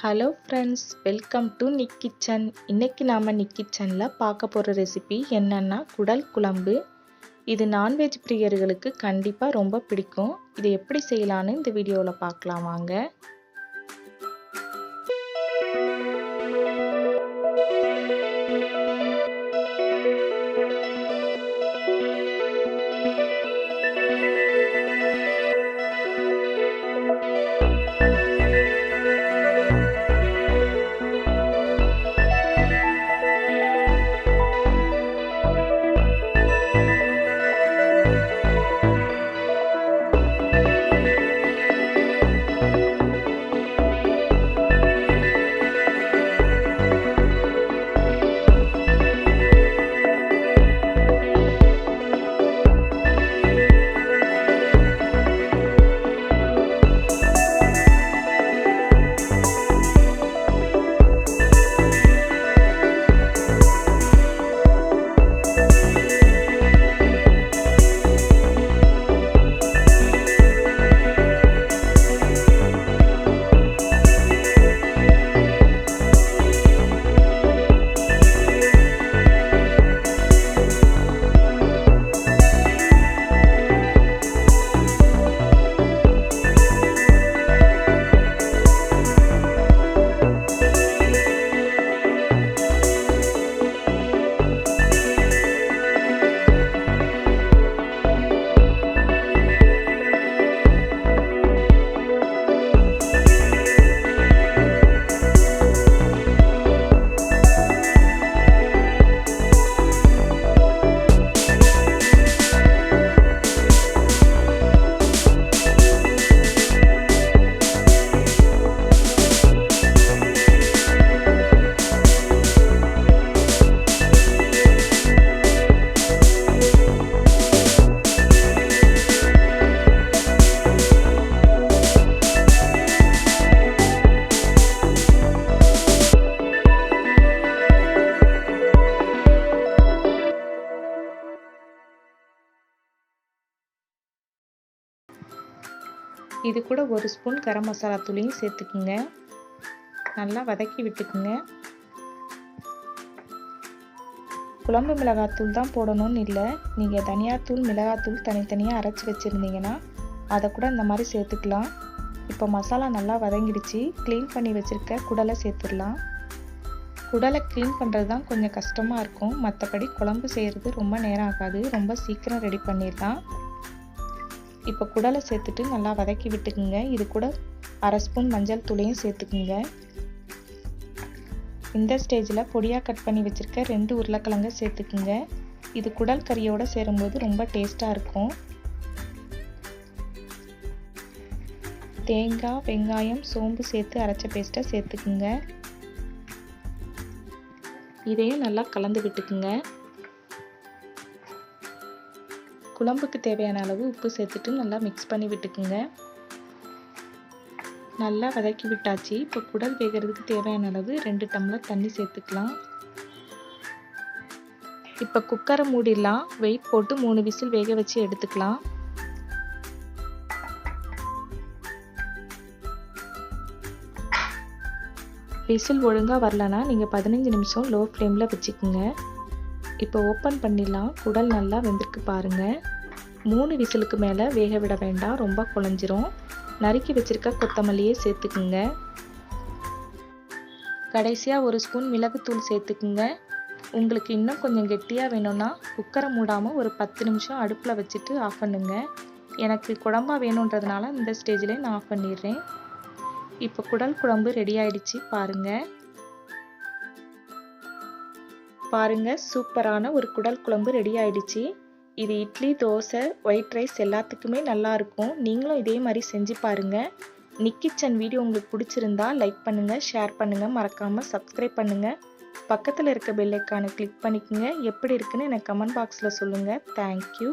Hello friends, welcome to Nick kitchen. இன்றைக்கி நாம் நிக் கிச்சனில் பார்க்க போகிற ரெசிபி என்னென்னா குடல் குழம்பு. இது நான்வெஜ் பிரியர்களுக்கு கண்டிப்பாக ரொம்ப பிடிக்கும். இது எப்படி செய்யலான்னு இந்த வீடியோவில் பார்க்கலாம் வாங்க. இது கூட ஒரு ஸ்பூன் கரம் மசாலா தூளையும் சேர்த்துக்குங்க. நல்லா வதக்கி விட்டுக்குங்க. குழம்பு மிளகாத்தூள் தான் போடணும்னு இல்லை, நீங்கள் தனியாத்தூள் மிளகாத்தூள் தனித்தனியாக அரைச்சி வச்சுருந்தீங்கன்னா அதை கூட இந்த மாதிரி சேர்த்துக்கலாம். இப்போ மசாலா நல்லா வதங்கிடுச்சு. க்ளீன் பண்ணி வச்சுருக்க குடலை சேர்த்துடலாம். குடலை க்ளீன் பண்ணுறது தான் கொஞ்சம் கஷ்டமாக இருக்கும், மற்றபடி குழம்பு செய்கிறது ரொம்ப நேரம் ஆகாது, ரொம்ப சீக்கிரம் ரெடி பண்ணிடலாம். இப்போ குடலை சேர்த்துட்டு நல்லா வதக்கி விட்டுக்குங்க. இது கூட அரை ஸ்பூன் மஞ்சள் தூளையும் சேர்த்துக்குங்க. இந்த ஸ்டேஜில் பொடியாக கட் பண்ணி வச்சுருக்க 2 உருளைக்கிழங்கு சேர்த்துக்குங்க. இது குடல் கறியோடு சேரும்போது ரொம்ப டேஸ்ட்டாக இருக்கும். தேங்காய், வெங்காயம், சோம்பு சேர்த்து அரைச்ச பேஸ்ட்டை சேர்த்துக்குங்க. இதையும் நல்லா கலந்து விட்டுக்குங்க. குழம்புக்கு தேவையான அளவு உப்பு சேர்த்துட்டு நல்லா மிக்ஸ் பண்ணி விட்டுக்குங்க. நல்லா வதக்கி விட்டாச்சு. இப்போ குடல் வேகிறதுக்கு தேவையான அளவு 2 டம்ளர் தண்ணி சேர்த்துக்கலாம். இப்போ குக்கரை மூடிடலாம். வெயிட் போட்டு 3 விசில் வேக வச்சு எடுத்துக்கலாம். விசில் ஒழுங்காக வரலன்னா நீங்கள் 15 நிமிஷம் லோ ஃப்ளேமில் வச்சுக்கோங்க. இப்போ ஓப்பன் பண்ணிடலாம். குடல் நல்லா வெந்திருக்கு பாருங்கள். 3 விசிலுக்கு மேலே வேக விட வேண்டாம், ரொம்ப குழஞ்சிரும். நறுக்கி வச்சுருக்க கொத்தமல்லியே சேர்த்துக்குங்க. கடைசியாக 1 ஸ்பூன் மிளகுத்தூள் சேர்த்துக்குங்க. உங்களுக்கு இன்னும் கொஞ்சம் கெட்டியாக வேணும்னா குக்கரை மூடாமல் ஒரு 10 நிமிஷம் அடுப்பில் வச்சுட்டு ஆஃப் பண்ணுங்க. எனக்கு குழம்பா வேணுன்றதுனால இந்த ஸ்டேஜிலே நான் ஆஃப் பண்ணிடுறேன். இப்போ குடல் குழம்பு ரெடி ஆயிடுச்சு பாருங்கள். சூப்பரான ஒரு குடல் குழம்பு ரெடி ஆயிடுச்சு. இது இட்லி, தோசை, ஒயிட் ரைஸ் எல்லாத்துக்குமே நல்லா இருக்கும். நீங்களும் இதே மாதிரி செஞ்சு பாருங்கள். நிக் கிச்சன் வீடியோ உங்களுக்கு பிடிச்சிருந்தா லைக் பண்ணுங்கள், ஷேர் பண்ணுங்கள், மறக்காமல் சப்ஸ்கிரைப் பண்ணுங்கள். பக்கத்தில் இருக்க பெல் ஐக்கானை கிளிக் பண்ணிக்கோங்க. எப்படி இருக்குன்னு எனக்கு கமெண்ட் பாக்ஸில் சொல்லுங்கள். தேங்க்யூ.